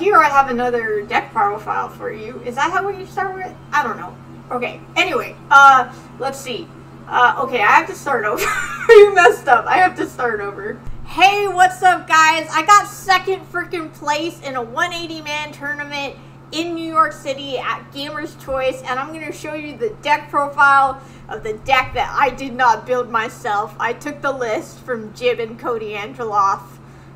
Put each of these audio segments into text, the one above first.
here I have another deck profile for you. Is that how you start with? I don't know. Okay, anyway, let's see. Okay, I have to start over. You messed up. I have to start over. Hey, what's up, guys? I got second freaking place in a 180-man tournament in New York City at Gamer's Choice, and I'm going to show you the deck profile of the deck that I did not build myself. I took the list from Jib and Koty Angeloff,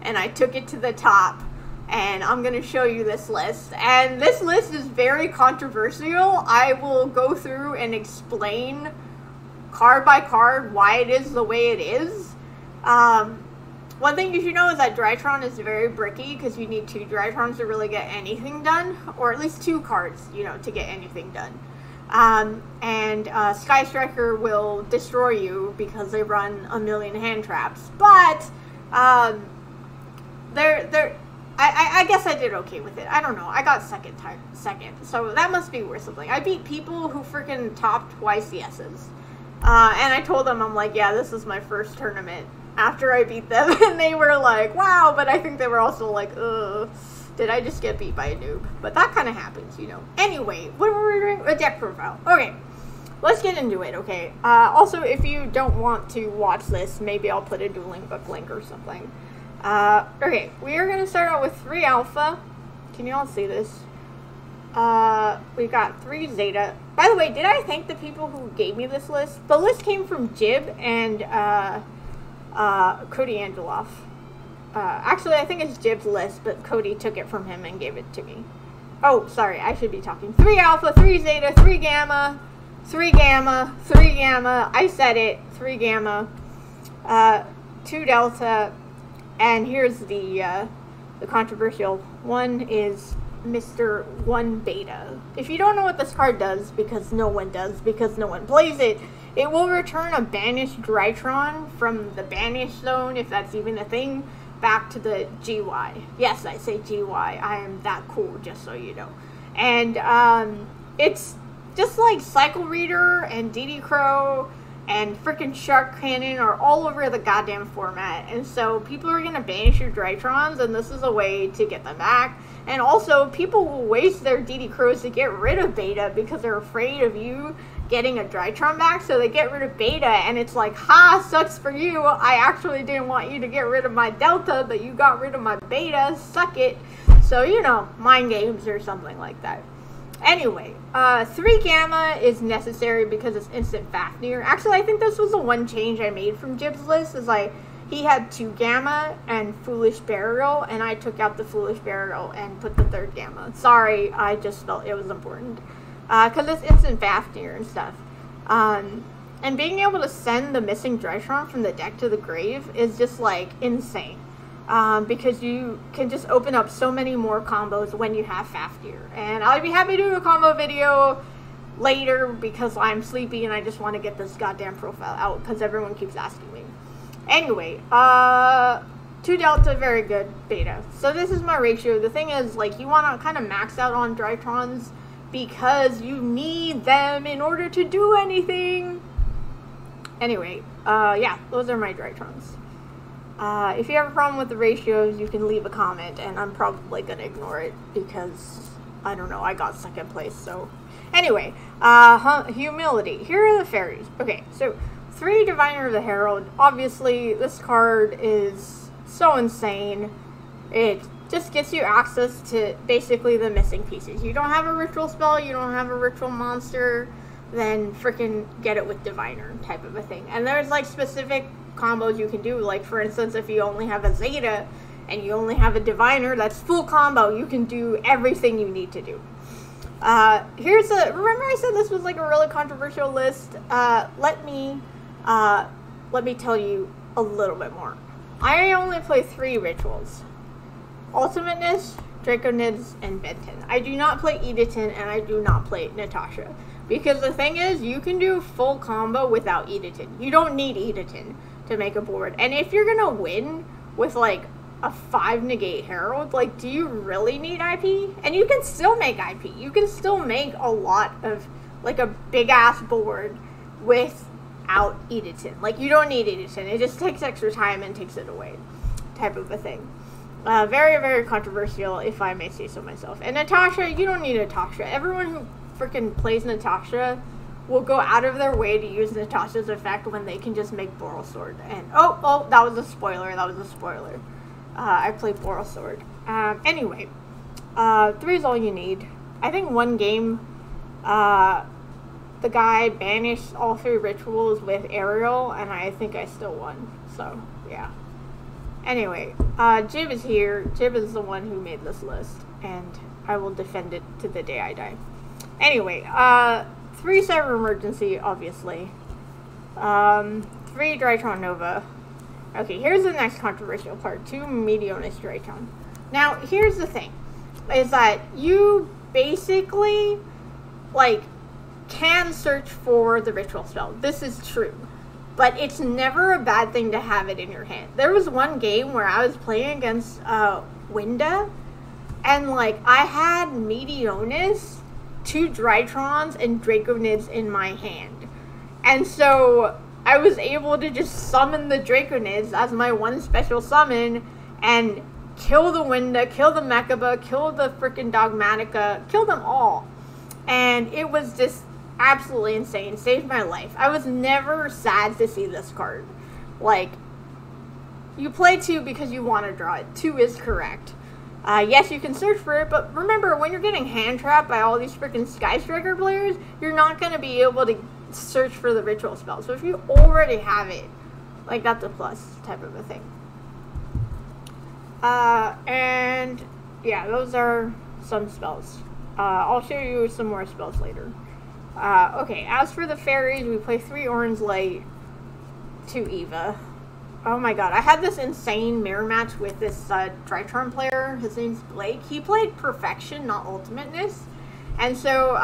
and I took it to the top, and I'm going to show you this list. And this list is very controversial. I will go through and explain card by card why it is the way it is. One thing you should know is that Drytron is very bricky because you need 2 Drytrons to really get anything done, or at least 2 cards, you know, to get anything done. Sky Striker will destroy you because they run a million hand traps. But I guess I did okay with it. I don't know. I got second, so that must be worth something. I beat people who freaking topped YCSs. And I told them, I'm like, yeah, this is my first tournament after I beat them. And they were like, wow, but I think they were also like, ugh, did I just get beat by a noob? But that kind of happens, you know. Anyway, what were we doing? A deck profile. Okay, let's get into it, okay? Also, if you don't want to watch this, maybe I'll put a dueling book link or something. Okay, we are going to start out with 3 alpha. Can you all see this? We got 3 zeta. By the way, did I thank the people who gave me this list? The list came from Jib and Koty Angeloff. Actually, I think it's Jib's list, but Koty took it from him and gave it to me. Oh, sorry, I should be talking. 3 alpha, 3 zeta, 3 gamma, 3 gamma, 3 gamma. I said it. 3 gamma, 2 delta, and here's the controversial one is Mr. 1 beta. If you don't know what this card does, because no one does, because no one plays it, it will return a banished Drytron from the banished zone, if that's even a thing, back to the GY. Yes, I say GY. I am that cool, just so you know. And it's just like Cycle Reader and DD Crow and freaking Shark Cannon are all over the goddamn format. And so people are going to banish your Drytrons, and this is a way to get them back. And also, people will waste their DD Crows to get rid of beta because they're afraid of you getting a Drytron back, so they get rid of beta, and it's like, ha, sucks for you. I actually didn't want you to get rid of my delta, but you got rid of my beta. Suck it. So, you know, mind games or something like that. Anyway, 3 gamma is necessary because it's instant Fafnir. Actually, I think this was the one change I made from Jib's list, is like, he had 2 gamma and Foolish Burial, and I took out the Foolish Burial and put the 3rd gamma. Sorry, I just felt it was important. Because it's instant Fafnir and stuff. And being able to send the missing Drytron from the deck to the grave is just, like, insane. Because you can just open up so many more combos when you have Fafnir. And I'd be happy to do a combo video later because I'm sleepy and I just want to get this goddamn profile out because everyone keeps asking me. Anyway, 2 delta, very good, beta. So this is my ratio. The thing is, like, you want to kind of max out on Drytrons because you need them in order to do anything. Anyway, yeah, those are my Drytrons. If you have a problem with the ratios, you can leave a comment, and I'm probably going to ignore it because, I don't know, I got 2nd place, so. Anyway, humility. Here are the fairies. Okay, so 3 Diviner of the Herald. Obviously, this card is so insane. It just gets you access to basically the missing pieces. You don't have a ritual spell, you don't have a ritual monster, then freaking get it with Diviner type of a thing. And there's like specific combos you can do. Like, for instance, if you only have a Zeta and you only have a Diviner, that's full combo. You can do everything you need to do. Remember I said this was like a really controversial list? Let me tell you a little bit more. I only play 3 rituals. Ultimateness, Draconids, and Benton. I do not play Editon, and I do not play Natasha. Because the thing is, you can do full combo without Editon. You don't need Editon to make a board. And if you're gonna win with like a 5 negate Herald, like, do you really need IP? And you can still make IP. You can still make a lot of, like, a big ass board without Editon. Like, you don't need Editon. It just takes extra time and takes it away, type of a thing. Very, very controversial, if I may say so myself. And Natasha, you don't need Natasha. Everyone who freaking plays Natasha will go out of their way to use Natasha's effect when they can just make Boral Sword. And, oh, that was a spoiler. I play Boral Sword. Anyway, 3 is all you need. I think one game, the guy banished all 3 rituals with Ariel, and I think I still won. So, yeah. Anyway, Jib is here. Jib is the one who made this list, and I will defend it to the day I die. Anyway, 3 Cyber Emergency, obviously. 3 Drytron Nova. Okay, here's the next controversial part. 2 Medionis Drytron. Now, here's the thing. Is that you basically, like, can search for the ritual spell. This is true. But it's never a bad thing to have it in your hand. There was one game where I was playing against Winda, and like I had Medionis, 2 Drytrons, and Draconids in my hand. And so I was able to just summon the Draconids as my one special summon and kill the Winda, kill the Mechaba, kill the freaking Dogmatica, kill them all. And it was just absolutely insane. Saved my life. I was never sad to see this card. Like, you play 2 because you want to draw it. 2 is correct. Yes, you can search for it, but remember, when you're getting hand trapped by all these freaking Sky Striker players, you're not going to be able to search for the ritual spell. So if you already have it, like, that's a plus type of a thing. And yeah, those are some spells. I'll show you some more spells later. Okay, as for the fairies, we play 3 Orange Light, 2 Eva. Oh my god, I had this insane mirror match with this Drytron player. His name's Blake. He played Perfection, not Ultimateness. And so,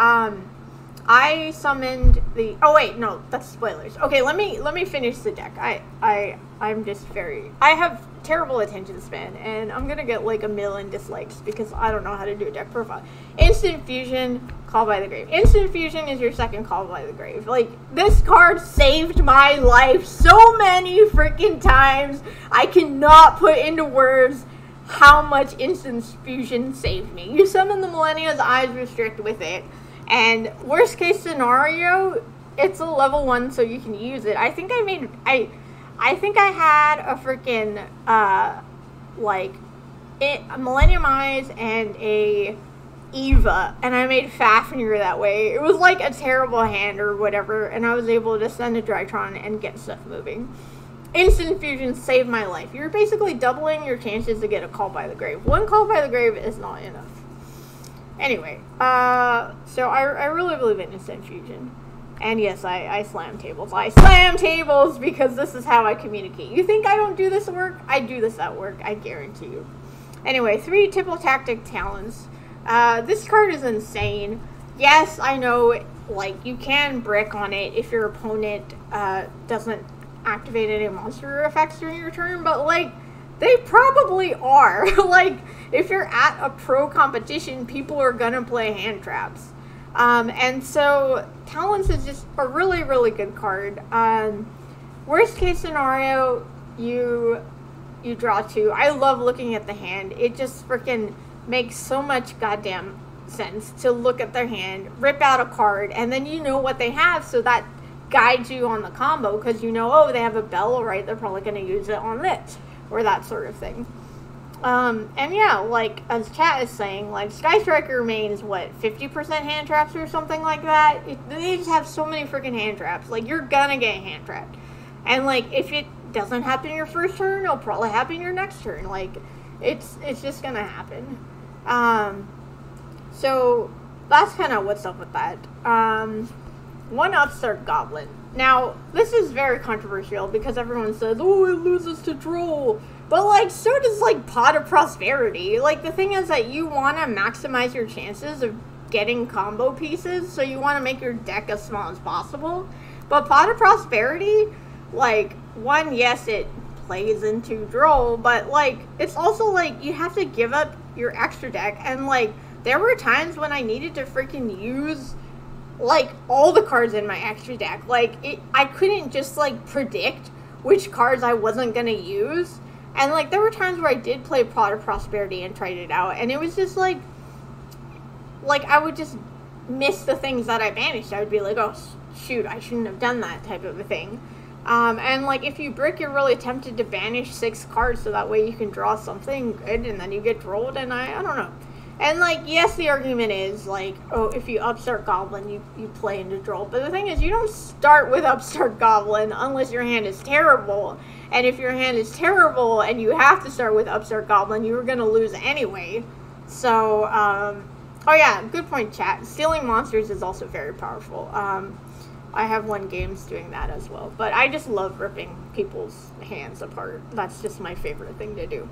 I summoned the... Oh wait, no, that's spoilers. Okay, let me finish the deck. I'm just very... I have terrible attention span, and I'm gonna get like 1,000,000 dislikes because I don't know how to do a deck profile. Instant Fusion, Call by the Grave. Instant Fusion is your second Call by the Grave. Like, this card saved my life so many freaking times. I cannot put into words how much Instant Fusion saved me. You summon the Millennia's Eyes Restrict with it, and worst case scenario, it's a level 1 so you can use it. I think I had a freaking, a Millennium Eyes and a Eva, and I made Fafnir that way. It was like a terrible hand or whatever, and I was able to send a Drytron and get stuff moving. Instant Fusion saved my life. You're basically doubling your chances to get a Call by the Grave. 1 Call by the Grave is not enough. Anyway, so I really believe in Instant Fusion. And yes, I slam tables. I slam tables because this is how I communicate. You think I don't do this at work? I do this at work, I guarantee you. Anyway, 3 Tipple Tactic Talents. This card is insane. Yes, I know, like, you can brick on it if your opponent doesn't activate any monster effects during your turn, but, like, they probably are. Like, if you're at a pro competition, people are gonna play hand traps. And so Talents is just a really, really good card. Worst case scenario, you draw 2. I love looking at the hand. It just freaking makes so much goddamn sense to look at their hand, rip out a card, and then you know what they have, so that guides you on the combo, because you know, oh, they have a bell, right, they're probably going to use it on this, or that sort of thing. And yeah, like, as chat is saying, like, Sky Striker remains, what, 50% hand traps or something like that? They just have so many freaking hand traps. Like, you're gonna get hand trapped. And, like, if it doesn't happen your first turn, it'll probably happen your next turn. Like, it's just gonna happen. So, that's kind of what's up with that. 1 Upstart Goblin. Now, this is very controversial because everyone says, oh, it loses to Droll. But, like, so does, like, Pot of Prosperity. Like, the thing is that you want to maximize your chances of getting combo pieces, so you want to make your deck as small as possible. But Pot of Prosperity, like, 1, yes, it plays into Droll, but, like, it's also, like, you have to give up your extra deck, and, like, there were times when I needed to freaking use, like, all the cards in my extra deck. Like, I couldn't just, like, predict which cards I wasn't gonna use. And, like, there were times where I did play Pot of Prosperity and tried it out, and it was just, like, I would just miss the things that I banished. I would be like, oh, shoot, I shouldn't have done that type of a thing. And, like, if you brick, you're really tempted to banish 6 cards so that way you can draw something good, and then you get rolled, and I don't know. And, like, yes, the argument is, like, oh, if you upstart Goblin, you play into Droll. But the thing is, you don't start with upstart Goblin unless your hand is terrible. And if your hand is terrible and you have to start with upstart Goblin, you were going to lose anyway. So, oh yeah, good point, chat. Stealing monsters is also very powerful. I have won games doing that as well. But I just love ripping people's hands apart. That's just my favorite thing to do.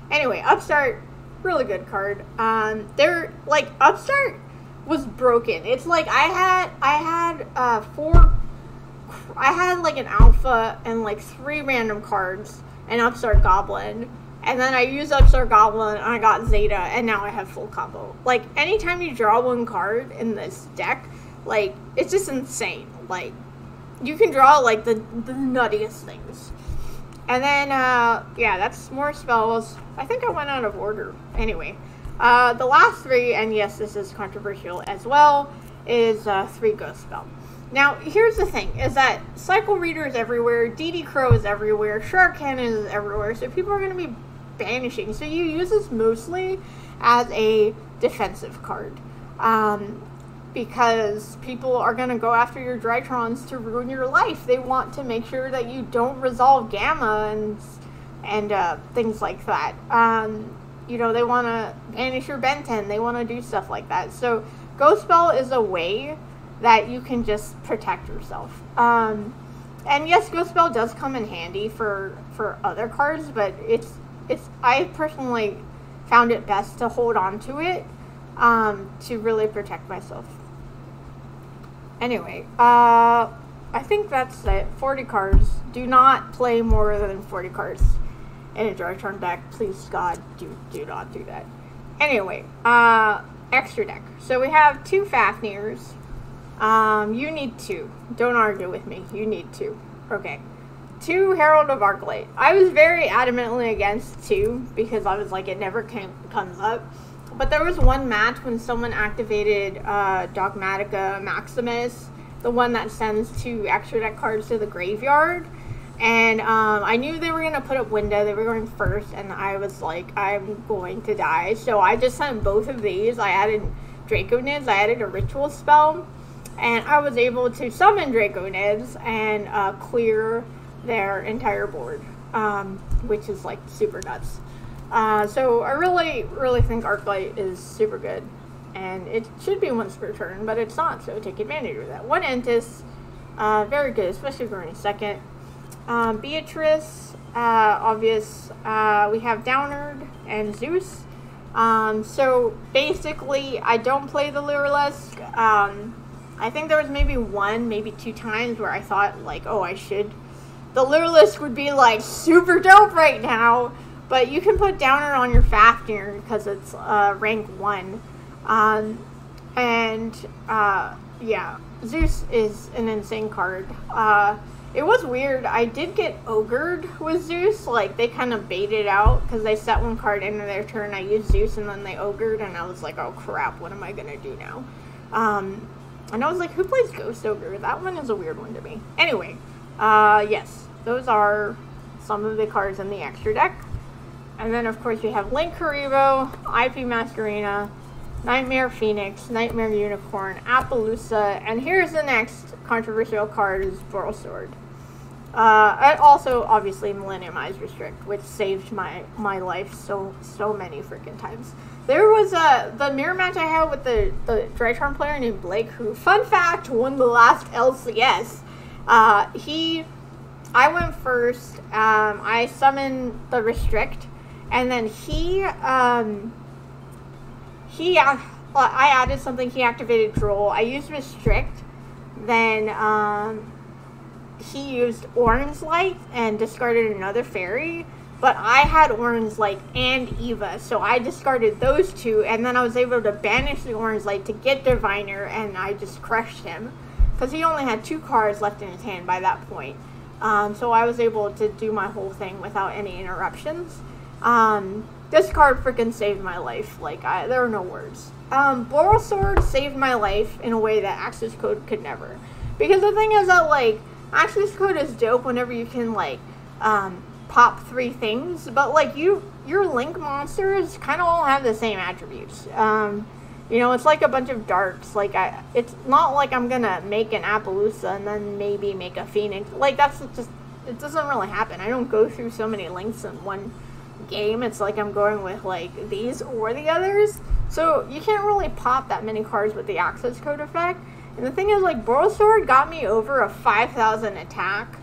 Anyway, upstart... really good card. They're like upstart was broken. It's like I had like an alpha and like 3 random cards and upstart goblin, and then I used upstart goblin and I got Zeta, and now I have full combo. Like anytime you draw 1 card in this deck, like it's just insane. Like you can draw like the nuttiest things. And then, yeah, that's more spells. I think I went out of order. Anyway, the last 3, and yes, this is controversial as well, is 3 Ghost Spell. Now, here's the thing, is that Cycle Reader is everywhere, DD Crow is everywhere, Shark Cannon is everywhere, so people are going to be banishing. So you use this mostly as a defensive card. Because people are going to go after your Drytrons to ruin your life. They want to make sure that you don't resolve Gamma and things like that. You know, they want to banish your Ben 10. They want to do stuff like that. So Ghost Spell is a way that you can just protect yourself. And yes, Ghost Spell does come in handy for other cards, but I personally found it best to hold on to it to really protect myself. Anyway, I think that's it. 40 cards. Do not play more than 40 cards in a Drytron deck. Please, God, do not do that. Anyway, extra deck. So we have 2 Fafnirs. You need 2. Don't argue with me. You need 2. Okay. 2 Herald of Arclight. I was very adamantly against 2 because I was like, it never comes up. But there was one match when someone activated Dogmatica Maximus, the one that sends 2 extra deck cards to the graveyard. And I knew they were going to put up Window. They were going first, and I was like, I'm going to die. So I just sent both of these. I added Draconids. I added a Ritual spell. And I was able to summon Draconids and clear their entire board, which is like super nuts. So I really think Arclight is super good, and it should be once per turn, but it's not, so take advantage of that. 1 Entis, very good, especially for any second. Beatrice, obvious. We have Downard and Zeus. So basically, I don't play the Lurelesque. I think there was maybe 1, maybe 2 times where I thought, like, oh, I should. The Lurelesque would be, like, super dope right now. But you can put Downer on your Fafnir because it's rank 1. Yeah, Zeus is an insane card. It was weird. I did get Ogred with Zeus. Like, they kind of baited out because they set 1 card into their turn. I used Zeus and then they Ogred, and I was like, oh crap, what am I going to do now? And I was like, who plays Ghost Ogre? That one is a weird one to me. Anyway, yes, those are some of the cards in the extra deck. And then, of course, we have Link Karibo, IP Masquerena, Nightmare Phoenix, Nightmare Unicorn, Appaloosa, and here's the next controversial card is Boral Sword. And also, obviously, Millennium Eyes Restrict, which saved my life so many freaking times. There was the mirror match I had with the Drytron player named Blake, who, fun fact, won the last LCS. I went first. I summoned the Restrict. And then I added something, he activated Droll. I used Restrict. Then, he used Orange Light and discarded another fairy. But I had Orange Light and Eva, so I discarded those 2. And then I was able to banish the Orange Light to get Diviner, and I just crushed him. Because he only had 2 cards left in his hand by that point. So I was able to do my whole thing without any interruptions. This card freaking saved my life. Like, there are no words. Boral Sword saved my life in a way that Access Code could never. Because the thing is that, like, Access Code is dope whenever you can, like, pop 3 things. But, like, your Link monsters kind of all have the same attributes. You know, it's like a bunch of darks. Like, it's not like I'm gonna make an Appaloosa and then maybe make a Phoenix. Like, that's just, it doesn't really happen. I don't go through so many Links in one game. It's like I'm going with, like, these or the others. So, you can't really pop that many cards with the Access Code effect. And the thing is, like, Boral Sword got me over a 5,000 attack,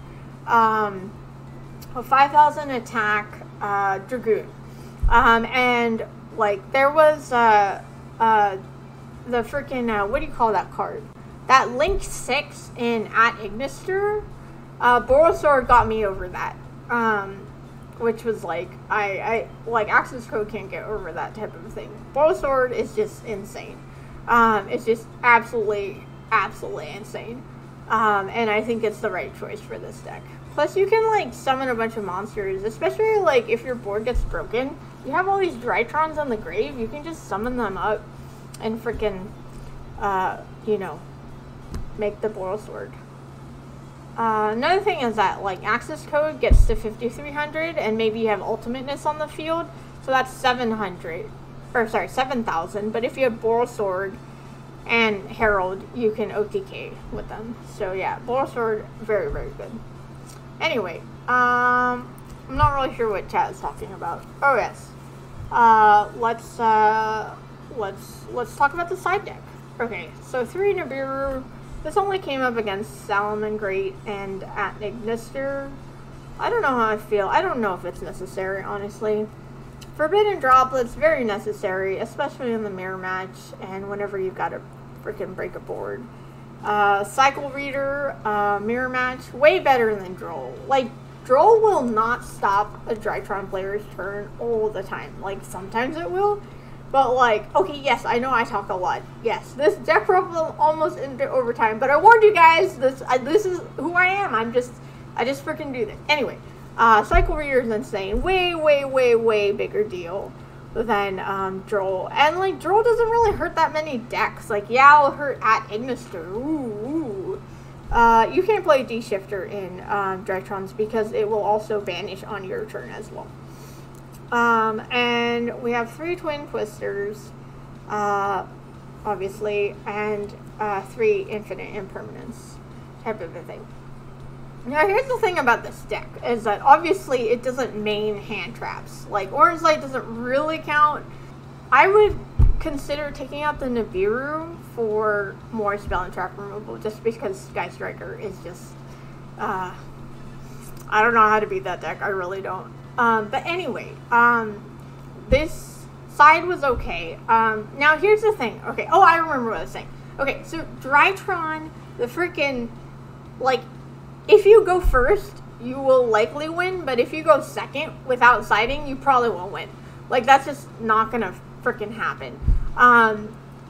Dragoon. And, like, there was, the freaking, what do you call that card? That Link 6 in at Ignister, Boral Sword got me over that. Which was, like, like, Access Code can't get over that type of thing. Boral Sword is just insane. It's just absolutely insane. And I think it's the right choice for this deck. Plus, you can, like, summon a bunch of monsters, especially, like, if your board gets broken. You have all these Drytrons on the grave, you can just summon them up and freaking, you know, make the Boral Sword. Another thing is that, like, Access Code gets to 5,300, and maybe you have Ultimateness on the field, so that's 7,000. But if you have Boral Sword and Herald, you can OTK with them. So yeah, Boral Sword, very, very good. Anyway, I'm not really sure what chat is talking about. Oh yes, let's talk about the side deck. Okay, so 3 Nibiru. This only came up against Salamangreat and at Ignister. I don't know how I feel. I don't know if it's necessary, honestly. Forbidden Droplets, very necessary, especially in the mirror match and whenever you've got to freaking break a board. Cycle Reader, mirror match, way better than Droll. Like, Droll will not stop a Drytron player's turn all the time. Like, sometimes it will. But, like, okay, yes, I know I talk a lot. Yes, this deck problem almost into overtime. But I warned you guys, this is who I am. I just freaking do this. Anyway, Cycle Reader is insane. Way, way, way, way bigger deal than Droll. And, like, Droll doesn't really hurt that many decks. Like, yeah, it'll hurt at Ignister. Ooh. You can't play D-Shifter in Drytrons because it will also vanish on your turn as well. And we have 3 Twin Twisters, obviously, and 3 Infinite Impermanence type of a thing. Now, here's the thing about this deck, is that obviously it doesn't main hand traps. Like, Orange Light doesn't really count. I would consider taking out the Nibiru for more spell and trap removal, just because Sky Striker is just, I don't know how to beat that deck, I really don't. But anyway, this side was okay. Now here's the thing. Okay, oh, I remember what I was saying. Okay, so Drytron, the freaking, like, if you go first, you will likely win, but if you go second without siding, you probably won't win. Like, that's just not gonna freaking happen.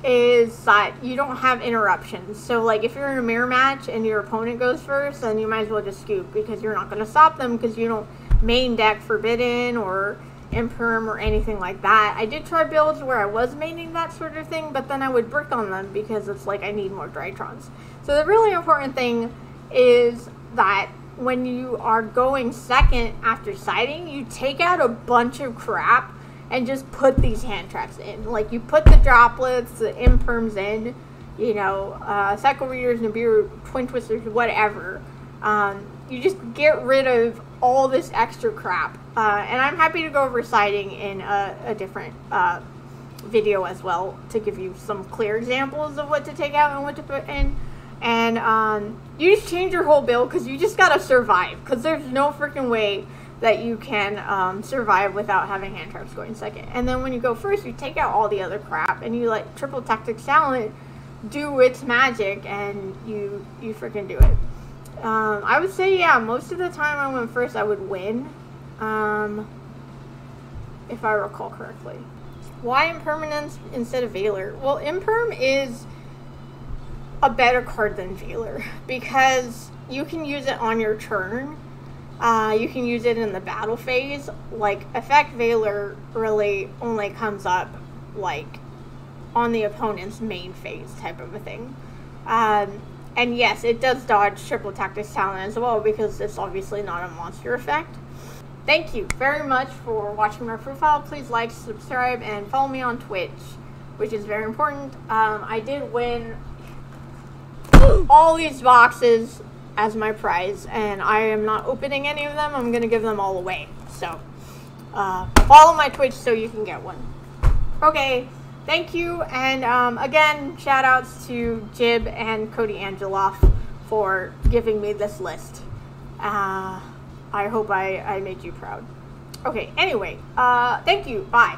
Is that you don't have interruptions. So, like, if you're in a mirror match and your opponent goes first, then you might as well just scoop, because you're not gonna stop them, because you don't main deck Forbidden or Imperm or anything like that. I did try builds where I was maining that sort of thing, but then I would brick on them because it's like I need more Drytrons. So the really important thing is that when you are going second after siding, you take out a bunch of crap and just put these hand traps in. Like, you put the Droplets, the Imperms in, you know, Cycle Readers, Nibiru, Twin Twisters, whatever. You just get rid of all this extra crap. And I'm happy to go over siding in a different video as well, to give you some clear examples of what to take out and what to put in. And you just change your whole build, because you just gotta survive, because there's no freaking way that you can survive without having hand traps going second. And then when you go first, you take out all the other crap, and you let Triple Tactics Talent do its magic, and you freaking do it. I would say, yeah, most of the time I went first, I would win, if I recall correctly. Why Impermanence instead of Veiler? Well, Imperm is a better card than Veiler because you can use it on your turn. You can use it in the battle phase. Like, Effect Veiler really only comes up, like, on the opponent's main phase type of a thing. And yes, it does dodge Triple Tactics Talent as well because it's obviously not a monster effect. Thank you very much for watching my profile. Please like, subscribe, and follow me on Twitch, which is very important. I did win all these boxes as my prize, and I am not opening any of them. I'm going to give them all away. So, follow my Twitch so you can get one. Okay, thank you, and again, shout outs to Jib and Koty Angeloff for giving me this list. I hope I made you proud. Okay, anyway, thank you, bye.